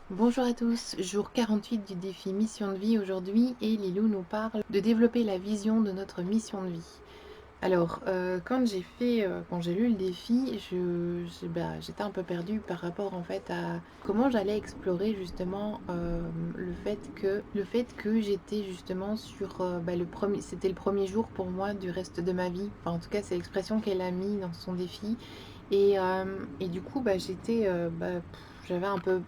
Bonjour à tous, jour 48 du défi mission de vie aujourd'hui et Lilou nous parle de développer la vision de notre mission de vie. Alors, quand j'ai lu le défi, j'étais un peu perdue par rapport en fait à comment j'allais explorer justement le fait que j'étais justement sur c'était le premier jour pour moi du reste de ma vie. Enfin, en tout cas, c'est l'expression qu'elle a mis dans son défi. Et du coup, j'avais un peu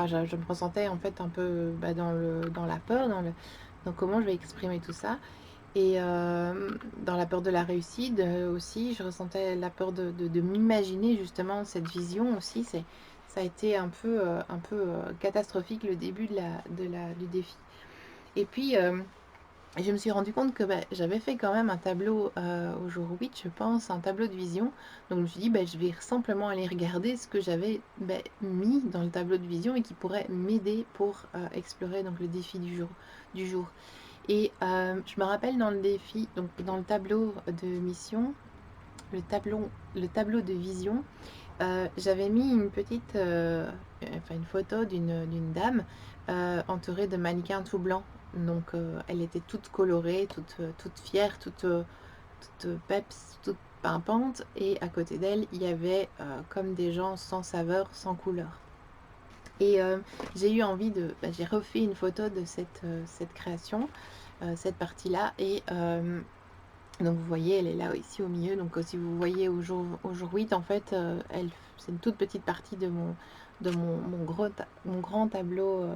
je me ressentais en fait un peu dans la peur, dans comment je vais exprimer tout ça. Dans la peur de la réussite aussi, je ressentais la peur de m'imaginer justement cette vision aussi. Ça a été un peu catastrophique le début du défi. Et puis, je me suis rendu compte que j'avais fait quand même un tableau au jour 8, je pense, un tableau de vision. Donc je me suis dit, je vais simplement aller regarder ce que j'avais mis dans le tableau de vision et qui pourrait m'aider pour explorer donc, le défi du jour. Je me rappelle dans le défi, donc dans le tableau de mission, le tableau de vision, j'avais mis une photo d'une dame entourée de mannequins tout blancs. Donc elle était toute colorée, toute fière, toute peps, toute pimpante. Et à côté d'elle, il y avait comme des gens sans saveur, sans couleur. J'ai eu envie j'ai refait une photo de cette création, cette partie-là. Donc vous voyez, elle est là ici au milieu. Donc si vous voyez au jour 8, en fait, c'est une toute petite partie de mon grand tableau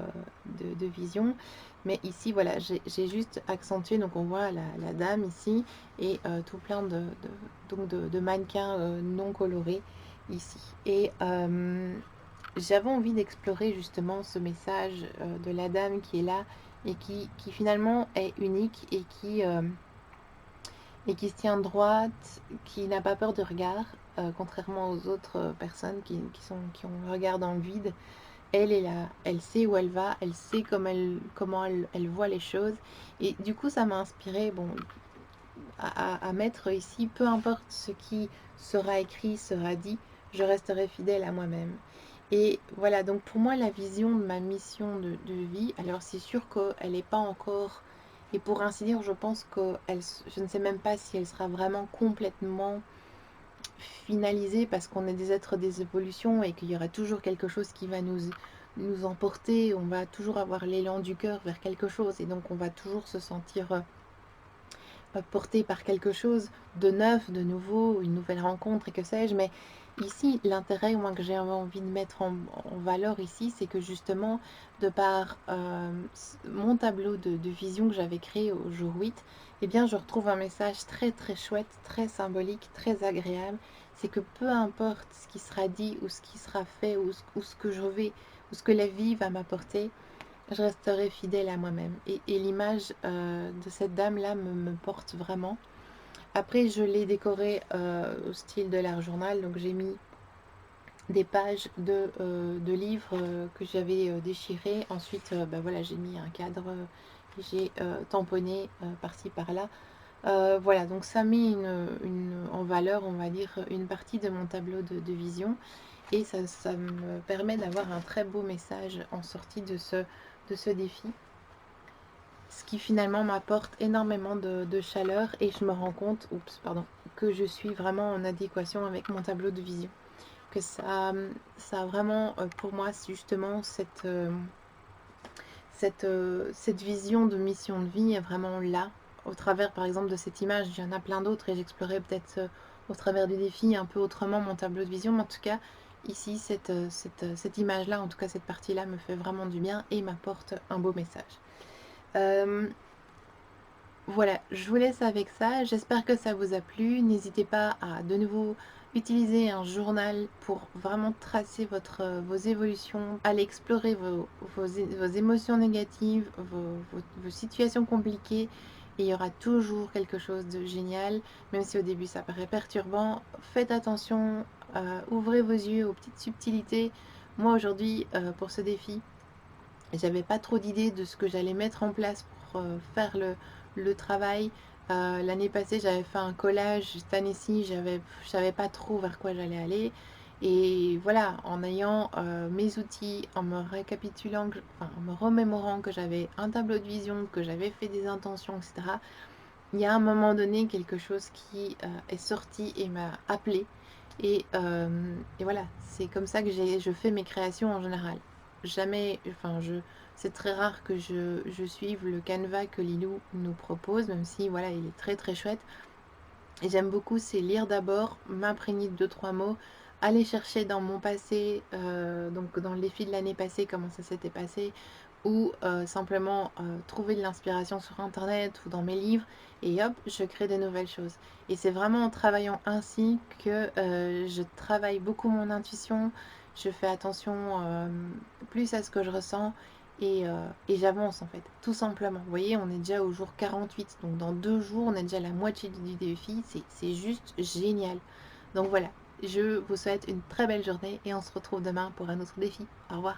de vision. Mais ici, voilà, j'ai juste accentué. Donc on voit la dame ici et tout plein de mannequins non colorés ici. J'avais envie d'explorer justement ce message de la dame qui est là et qui finalement est unique et qui se tient droite, qui n'a pas peur de regard, contrairement aux autres personnes qui ont le regard dans le vide. Elle est là, elle sait où elle va, elle sait comment elle voit les choses. Et du coup, ça m'a inspiré à mettre ici, peu importe ce qui sera écrit, sera dit, je resterai fidèle à moi-même. Et voilà, donc pour moi, la vision de ma mission de vie, alors c'est sûr qu'elle n'est pas encore, et pour ainsi dire, je pense que je ne sais même pas si elle sera vraiment complètement finalisée parce qu'on est des êtres des évolutions et qu'il y aura toujours quelque chose qui va nous emporter, on va toujours avoir l'élan du cœur vers quelque chose et donc on va toujours se sentir porté par quelque chose de neuf, de nouveau, une nouvelle rencontre et que sais-je. Mais ici, l'intérêt moi, que j'ai envie de mettre en valeur ici, c'est que justement, de par mon tableau de vision que j'avais créé au jour 8, eh bien, je retrouve un message très très chouette, très symbolique, très agréable. C'est que peu importe ce qui sera dit ou ce qui sera fait ou ce que je vais, ou ce que la vie va m'apporter, je resterai fidèle à moi-même. Et l'image de cette dame-là me porte vraiment. Après, je l'ai décorée au style de l'art journal. Donc, j'ai mis des pages de livres que j'avais déchirés. Ensuite, voilà, j'ai mis un cadre, j'ai tamponné par-ci, par-là. Voilà, donc ça met en valeur, on va dire, une partie de mon tableau de vision. Et ça me permet d'avoir un très beau message en sortie de ce défi, ce qui finalement m'apporte énormément de chaleur et je me rends compte, que je suis vraiment en adéquation avec mon tableau de vision. Que ça a vraiment pour moi justement cette vision de mission de vie est vraiment là, au travers par exemple de cette image. Il y en a plein d'autres et j'explorerai peut-être au travers du défi un peu autrement mon tableau de vision, mais en tout cas ici cette image-là, en tout cas cette partie-là me fait vraiment du bien et m'apporte un beau message. Euh, Voilà, je vous laisse avec ça. J'espère que ça vous a plu. N'hésitez pas à de nouveau utiliser un journal pour vraiment tracer vos évolutions, aller explorer vos émotions négatives, vos situations compliquées. Et il y aura toujours quelque chose de génial, même si au début ça paraît perturbant. Faites attention, ouvrez vos yeux aux petites subtilités. Moi aujourd'hui, pour ce défi, j'avais pas trop d'idées de ce que j'allais mettre en place pour faire le travail. L'année passée, j'avais fait un collage. Cette année-ci, je savais pas trop vers quoi j'allais aller. Et voilà, en ayant mes outils, en me récapitulant, enfin, en me remémorant que j'avais un tableau de vision, que j'avais fait des intentions, etc., il y a un moment donné quelque chose qui est sorti et m'a appelé. Et voilà, c'est comme ça que je fais mes créations en général. Jamais, enfin, c'est très rare que je suive le canevas que Lilou nous propose, même si voilà, il est très très chouette. Et j'aime beaucoup, c'est lire d'abord, m'imprégner de deux, trois mots, aller chercher dans mon passé, donc dans les défis de l'année passée, comment ça s'était passé, ou simplement trouver de l'inspiration sur internet ou dans mes livres, et hop, je crée des nouvelles choses. Et c'est vraiment en travaillant ainsi que je travaille beaucoup mon intuition, je fais attention plus à ce que je ressens, et j'avance en fait, tout simplement. Vous voyez, on est déjà au jour 48, donc dans 2 jours, on est déjà à la moitié du défi, c'est juste génial. Donc voilà, je vous souhaite une très belle journée et on se retrouve demain pour un autre défi. Au revoir.